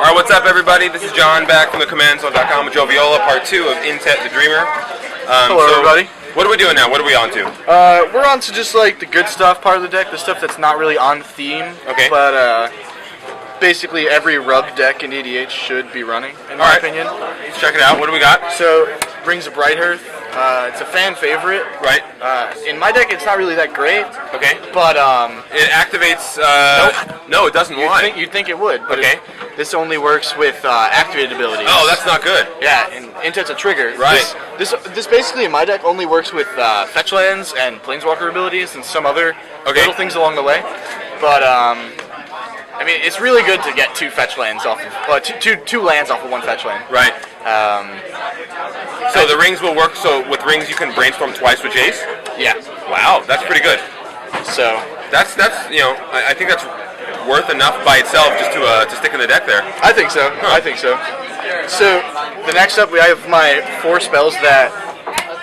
Alright, what's up everybody? This is John back from the CommandZone.com with Joe Viola, part 2 of Intet the Dreamer. Hello everybody. What are we doing now? What are we on to? We're on to just like the good stuff part of the deck, the stuff that's not really on theme. Okay. But basically every rub deck in EDH should be running, in my opinion. Let's check it out. What do we got? So, Rings of Brighthearth. It's a fan favorite. Right. In my deck, it's not really that great. Okay. But it activates. Nope. No, it doesn't. Why? You'd think it would. But okay. This only works with activated abilities. Oh, that's not good. Yeah, and Intet's a trigger. Right. This basically in my deck only works with fetch lands and planeswalker abilities and some other little things along the way. But I mean, it's really good to get two fetch lands off of two lands off of one fetch land. Right. So the rings will work. So with rings, you can brainstorm twice with Jace. Yeah. Wow, that's pretty good. So that's I think that's worth enough by itself just to stick in the deck there. I think so. Huh. I think so. So the next up, I have my 4 spells that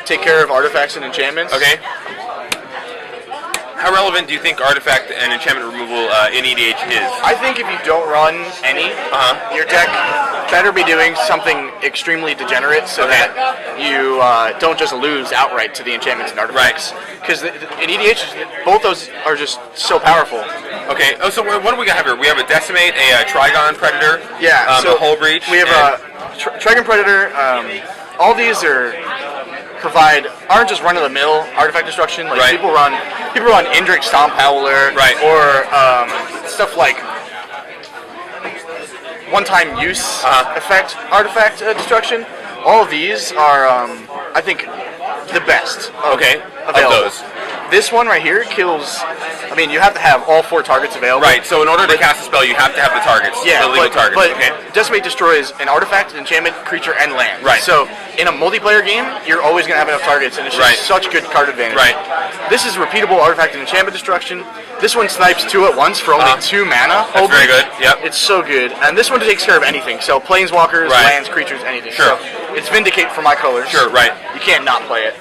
take care of artifacts and enchantments. Okay. How relevant do you think artifact and enchantment removal in EDH is? I think if you don't run any, your deck better be doing something extremely degenerate so that you don't just lose outright to the enchantments and artifacts. Because in EDH, both those are just so powerful. Okay. Oh, so what do we got here? We have a Decimate, a Trigon Predator, so a Hull Breach. We have a Trigon Predator. All these aren't just run-of-the-mill artifact destruction. Like people run Indrik Stomp Howler, or stuff like one-time use effect artifact destruction. All of these are, I think, the best. Available. Of those. This one right here kills. I mean, you have to have all 4 targets available. Right. So in order to cast a spell, you have to have the targets. Yeah, the legal targets. But Decimate destroys an artifact, enchantment, creature, and land. Right. So in a multiplayer game, you're always gonna have enough targets, and it's just such good card advantage. Right. This is repeatable artifact and enchantment destruction. This one snipes 2 at once for only 2 mana. That's very good. Yep. It's so good, and this one takes care of anything. So planeswalkers, lands, creatures, anything. Sure. So it's Vindicate for my colors. Sure. Right. You can't not play it.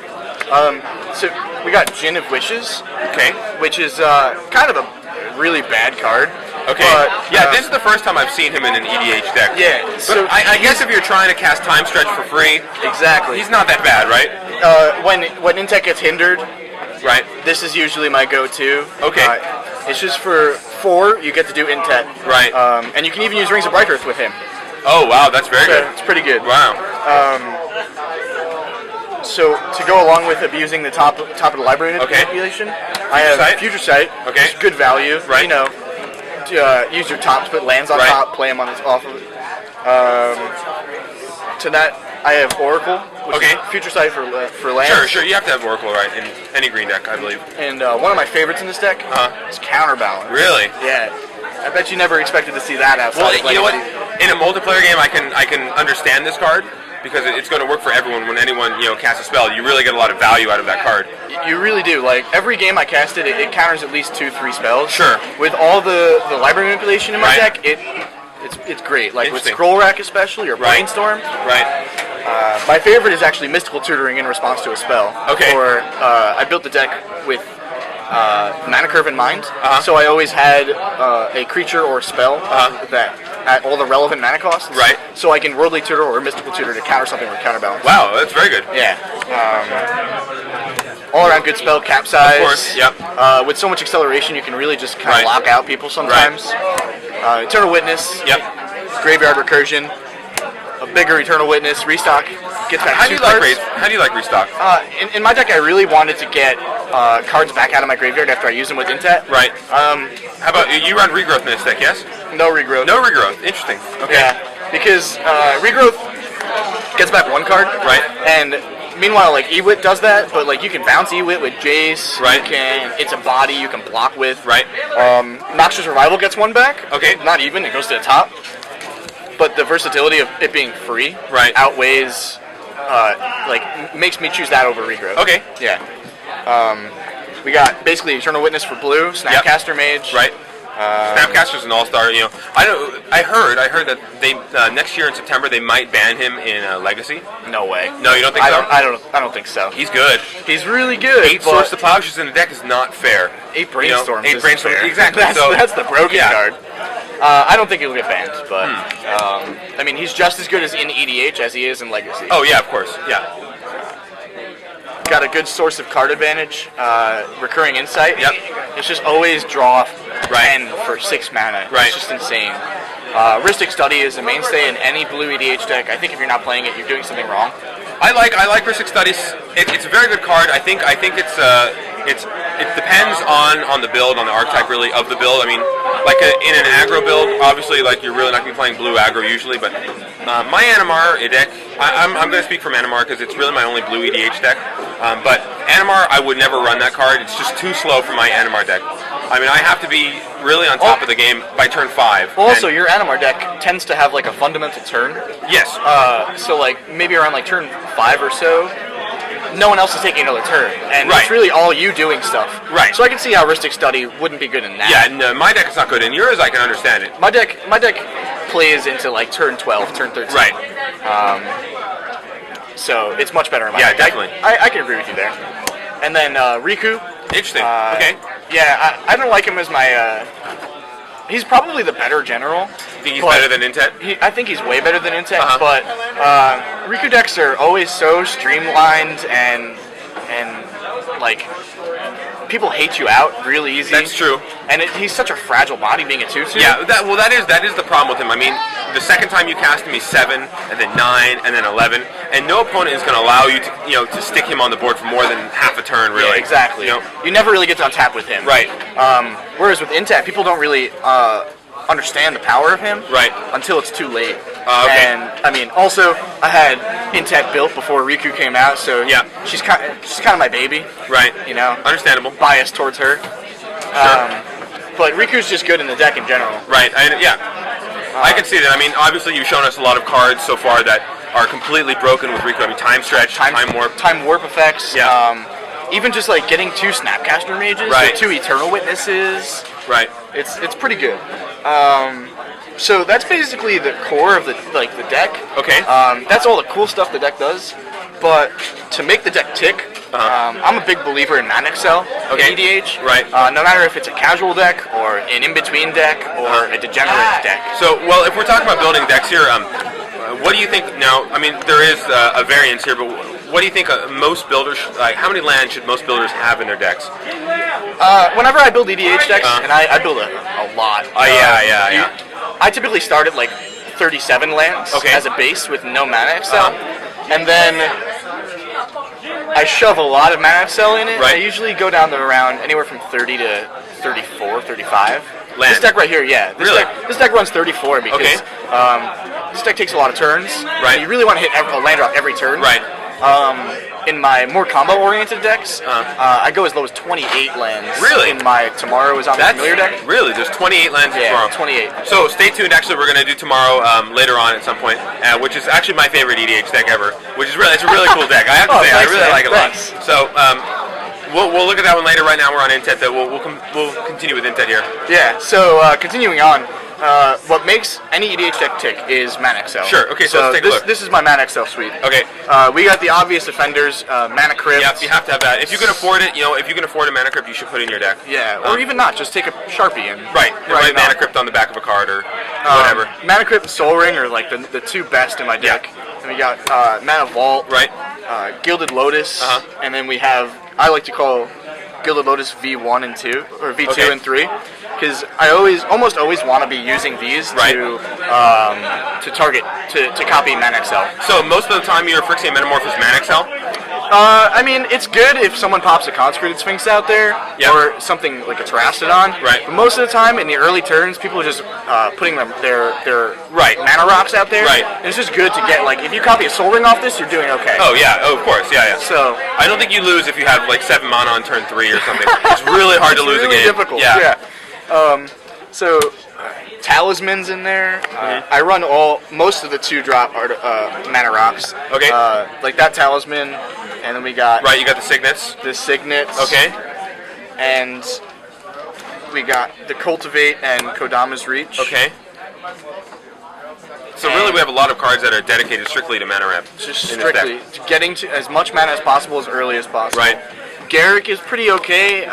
So we got Djinn of Wishes. Okay. Which is kind of a really bad card. Okay. But, this is the first time I've seen him in an EDH deck. Yeah. So I guess if you're trying to cast Time Stretch for free, exactly, he's not that bad, right? When Intet gets hindered, this is usually my go-to. Okay. It's just for 4, you get to do Intet. Right. And you can even use Rings of Brighthearth with him. Oh wow, that's very good. It's pretty good. Wow. So to go along with abusing the top of the library manipulation, I have Future Sight. Okay. It's good value. Right. You know, use your top to put lands on top, play them off of it. To that, I have Oracle, which is Future Sight for lands. Sure. You have to have Oracle, right, in any green deck, I believe. And one of my favorites in this deck is Counterbalance. Really? Yeah. I bet you never expected to see that outside. Well, you know what? In a multiplayer game, I can understand this card because it's going to work for everyone. When anyone casts a spell, you really get a lot of value out of that card. You really do. Like every game I cast it counters at least 2-3 spells. Sure. With all the library manipulation in my deck, it's great. Like with Scroll Rack especially or Brainstorm. Right. My favorite is actually Mystical Tutoring in response to a spell. Okay. Or I built the deck with mana curve in mind, so I always had a creature or spell that at all the relevant mana costs. Right. So I can Worldly Tutor or Mystical Tutor to counter something with Counterbalance. Wow, that's very good. Yeah. All around good spell, Capsize. Of course, yep. With so much acceleration, you can really just kind of lock out people sometimes. Eternal Witness. Yep. Graveyard Recursion. A bigger Eternal Witness. Restock. Gets back How do you like Restock? In my deck, I really wanted to get cards back out of my graveyard after I use them with Intet. Right. How about you run Regrowth in this deck? Yes. No Regrowth. No Regrowth. Interesting. Okay. Yeah, because Regrowth gets back 1 card. Right. And meanwhile, like Ewit does that, but like you can bounce Ewit with Jace. Right. It's a body you can block with. Right. Noxious Revival gets 1 back. Okay. Not even. It goes to the top. But the versatility of it being free outweighs. Makes me choose that over Regrowth. Okay. Yeah. We got basically Eternal Witness for blue, Snapcaster Mage. Right. Snapcaster's an all-star. I heard that they next year in September they might ban him in Legacy. No way. No, you don't think so? I don't think so. He's good. He's really good. 8 Source to Plowshares in the deck is not fair. 8 Brainstorms. 8 Brainstorms. Fair. Exactly. That's the broken card. I don't think he'll get banned, but I mean, he's just as good as in EDH as he is in Legacy. Oh yeah, of course. Yeah. Got a good source of card advantage. Recurring Insight. Yep. It's just always draw 10 Right. for 6 mana. Right. It's just insane. Rhystic Study is a mainstay in any blue EDH deck. I think if you're not playing it, you're doing something wrong. I like Rhystic Studies. It's a very good card. I think it depends on the build, on the archetype really of the build. I mean, like in an aggro build, obviously like you're really not going to be playing blue aggro usually. But my Animar deck, I'm going to speak from Animar because it's really my only blue EDH deck. But Animar, I would never run that card. It's just too slow for my Animar deck. I mean, I have to be really on top of the game by turn 5. Well, also, your Animar deck tends to have like a fundamental turn. Yes. So like maybe around like turn 5 or so, no one else is taking another turn, and Right. it's really all you doing stuff. Right. So I can see how Rhystic Study wouldn't be good in that. Yeah, no, my deck is not good. In yours, I can understand it. My deck plays into like turn 12, turn 13. Right. So it's much better in my Yeah, deck. definitely. I can agree with you there. And then Riku. Interesting. Okay. Yeah, I don't like him as my. He's probably the better general. Think he's but better than Intet? I think he's way better than Intet, Uh-huh. but Riku decks are always so streamlined and like people hate you out really easy. That's true. And he's such a fragile body being a 2/2. Yeah, that is the problem with him. I mean, the second time you cast him, he's 7, and then 9, and then 11, and no opponent is going to allow you to stick him on the board for more than half a turn, really. Yeah, exactly. You never really get to untap with him. Right. Whereas with Intet, people don't really understand the power of him Right. until it's too late. Okay. And I mean, also I had Intet built before Riku came out, so Yeah. she's kind of my baby. Right. You know, Understandable. biased towards her. But Riku's just good in the deck in general. Right. I can see that. I mean, obviously you've shown us a lot of cards so far that are completely broken with Riku. I mean, Time Stretch, Time Warp. Time warp effects. Yeah. Even just like getting 2 Snapcaster Mages, Right. or 2 Eternal Witnesses. Right. It's pretty good. So that's basically the core of the deck. Okay. That's all the cool stuff the deck does. But to make the deck tick, I'm a big believer in Mana Excel Okay. in EDH. Right. No matter if it's a casual deck or an in-between deck or a degenerate deck. So, well, if we're talking about building decks here, what do you think now? I mean, there is a variance here, but what do you think most builders, how many lands should most builders have in their decks? Whenever I build EDH decks, and I build a lot. Yeah. I typically start at like 37 lands as a base with no Mana Excel. And then I shove a lot of Mana Excel in it. Right. I usually go down to around anywhere from 30 to 34, 35. Land. This deck right here, yeah. Really? This deck runs 34 because Okay. this deck takes a lot of turns. Right. You really want to hit a land drop every turn. Right. In my more combo-oriented decks, I go as low as 28 lands. Really? In my Tomorrow is on the familiar deck. Really? There's 28 lands Yeah, tomorrow. 28. So stay tuned. Actually, we're going to do tomorrow later on at some point, which is actually my favorite EDH deck ever. Which is it's a really cool deck. I have to say, thanks, I really man. like it a lot. Thanks. So we'll look at that one later. Right now we're on Intet. Though we'll continue with Intet here. Yeah. So continuing on. What makes any EDH deck tick is Mana Excel. Sure, okay, so let's take a look. This is my Mana Excel suite. Okay. We got the obvious offenders, Mana Crypt. Yeah, you have to have that. If you can afford it, if you can afford a Mana Crypt, you should put it in your deck. Yeah, or even not, just take a Sharpie and Right. write Mana Mana Crypt on the back of a card or whatever. Mana Crypt and Soul Ring are like the 2 best in my deck. And we got Mana Vault, Right. Gilded Lotus, and then we have, I like to call Gilded Lotus V1 and 2, or V2 Okay. and 3, because I almost always want to be using these Right. to target, to copy Mana Excel. So most of the time you're Phyrexian Metamorphosis Mana Excel? I mean, it's good if someone pops a Consecrated Sphinx out there, Yeah. or something like a Terastodon. Right. But most of the time, in the early turns, people are just putting their Right. mana rocks out there. Right. And it's just good to get, like, if you copy a Soul Ring off this, you're doing okay. Oh yeah, of course, yeah. So I don't think you lose if you have like 7 mana on turn 3 or something. It's really hard to lose really a game. difficult. Yeah. So Talisman's in there. I run most of the 2-drop mana rocks. Okay. Like that Talisman, and then we got Right, you got the Signets. the Signets. Okay. And we got the Cultivate and Kodama's Reach. Okay. So really we have a lot of cards that are dedicated strictly to mana ramp. Just in this deck. strictly getting to as much mana as possible as early as possible. Right. Garrick is pretty okay.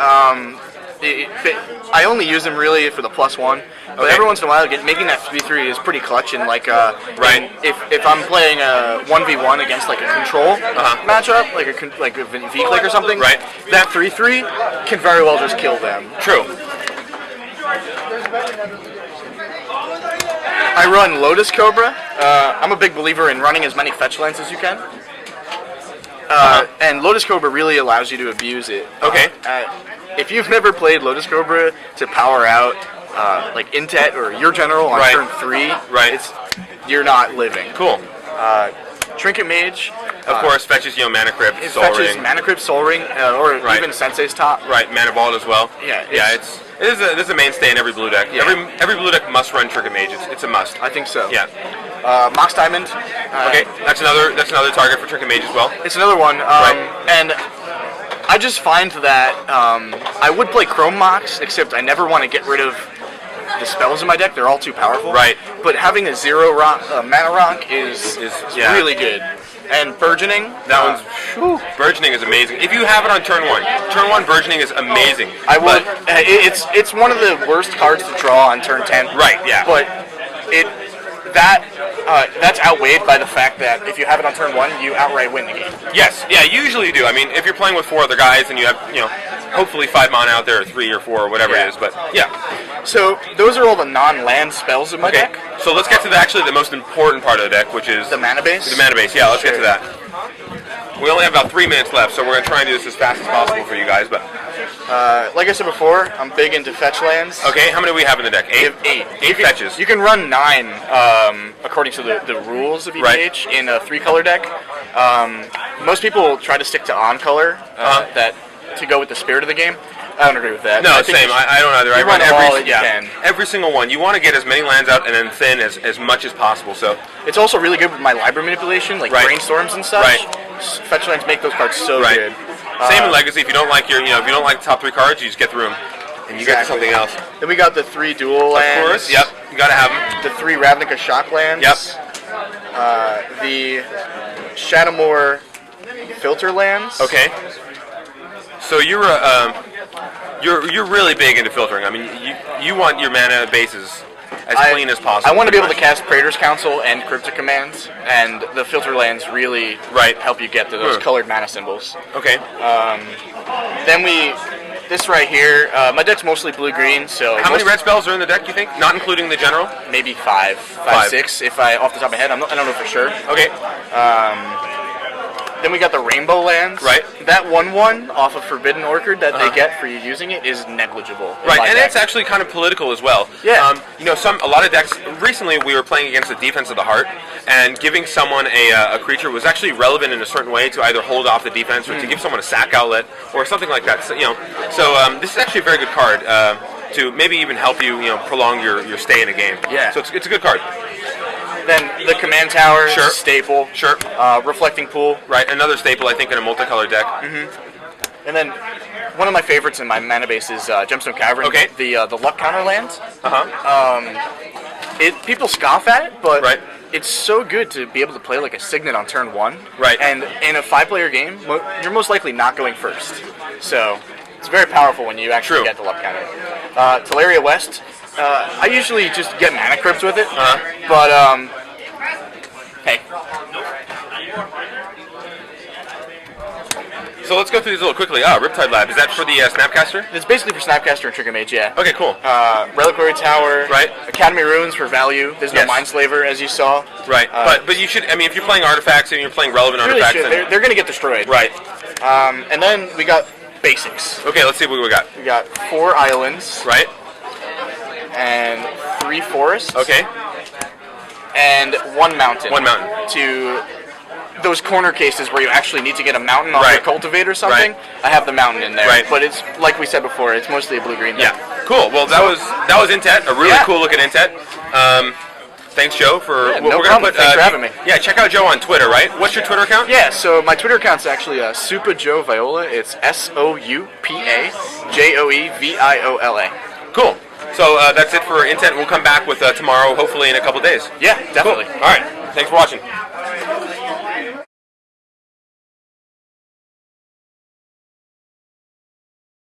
I only use them really for the +1, but every once in a while, making that 3/3 is pretty clutch. And like, Right. if I'm playing a 1v1 against like a control matchup, like a V-click or something, Right. that 3/3 can very well just kill them. True. I run Lotus Cobra. I'm a big believer in running as many fetch lands as you can. And Lotus Cobra really allows you to abuse it. Okay. If you've never played Lotus Cobra to power out like Intet or your general on turn 3, you're not living. Cool. Trinket Mage, of course, fetches mana crypt, it soul fetches ring. Mana Crypt, Soul Ring, or even Sensei's Top. Right, Mana Vault as well. Yeah, This is a mainstay in every blue deck. Yeah. Every blue deck must run Trinket Mage. It's a must. I think so. Yeah. Mox Diamond. Okay, that's another target for Trinket Mage as well. It's another one. And I just find that I would play Chrome Mox, except I never want to get rid of the spells in my deck. They're all too powerful. Right. But having a 0 mana rock is really good. And Burgeoning. That one's Burgeoning is amazing. If you have it on turn 1 Burgeoning is amazing. I would. It's one of the worst cards to draw on turn 10. Right. Yeah. But that's outweighed by the fact that if you have it on turn 1, you outright win the game. Yes. Yeah. You usually do. I mean, if you're playing with 4 other guys and you have hopefully 5 mana out there, or 3 or 4 or whatever it is. But yeah. So those are all the non-land spells in my deck. So let's get to the most important part of the deck, which is the mana base. The mana base. Yeah. Let's get to that. We only have about 3 minutes left, so we're gonna try and do this as fast as possible for you guys. But like I said before, I'm big into fetch lands. okay, how many do we have in the deck? 8. 8 fetches. You can run 9 according to the rules of EDH in a 3-color deck. Most people try to stick to on-color that to go with the spirit of the game. I don't agree with that. No, same. I don't either. I run every single one. You want to get as many lands out and then thin as much as possible. So it's also really good with my library manipulation, like brainstorms and such. Fetch lands make those cards so good. Same in Legacy. If you don't like if you don't like the top 3 cards, you just get through them and you get to something else. Then we got the 3 dual lands. Of course. Yep. You gotta have them. The 3 Ravnica shock lands. Yep. The Shadowmoor filter lands. Okay. So you're really big into filtering. I mean, you want your mana bases as clean as possible. I want to be able to cast Praetor's Council and Cryptic Commands, and the filter lands really help you get to those colored mana symbols. Okay. Then this right here, my deck's mostly blue-green, so... How many red spells are in the deck, you think? Not including the general? Maybe 5, 6, if off the top of my head. I don't know for sure. Okay. Then we got the Rainbow lands. Right. That 1/1 off of Forbidden Orchard that they get for you using it is negligible. Right, and it's actually kind of political as well. Yeah. A lot of decks. Recently, we were playing against the Defense of the Heart, and giving someone a creature was actually relevant in a certain way to either hold off the defense or to give someone a sack outlet or something like that. So, this is actually a very good card to maybe even help you, prolong your stay in a game. Yeah. So it's a good card. Then the Command Tower, staple. Sure. Reflecting Pool. Right, another staple, I think, in a multicolored deck. Mm-hmm. And then one of my favorites in my mana base is Gemstone Cavern. Okay. The luck counter lands. People scoff at it, but it's so good to be able to play like a Signet on turn 1. Right. And in a 5-player game, you're most likely not going first. So it's very powerful when you actually get the luck counter. Teleria West. I usually just get mana crypts with it, but hey. So let's go through these a little quickly. Riptide Lab, is that for the Snapcaster? It's basically for Snapcaster and Trigger Mage, yeah. Okay, cool. Reliquary Tower, Academy Ruins for value. There's no Mindslaver, as you saw. Right, but you should, if you're playing artifacts and you're playing relevant artifacts... They're going to get destroyed. Right. And then we got basics. Okay, let's see what we got. We got 4 islands. Right. And 3 forests. Okay. And 1 mountain. 1 mountain. To those corner cases where you actually need to get a mountain off your cultivate or something, I have the mountain in there. Right. But it's, like we said before, it's mostly a blue-green deck. Yeah. Cool. Well, that was Intet, a really cool looking Intet. Thanks, Joe, for... no problem. Thanks for having me. Yeah, check out Joe on Twitter, right? What's your Twitter account? Yeah, so my Twitter account's actually Supa Joe Viola. It's SOUPAJOEVIOLA. Cool. So that's it for Intet. We'll come back with tomorrow, hopefully in a couple days. Yeah, definitely. Cool. All right. Thanks for watching.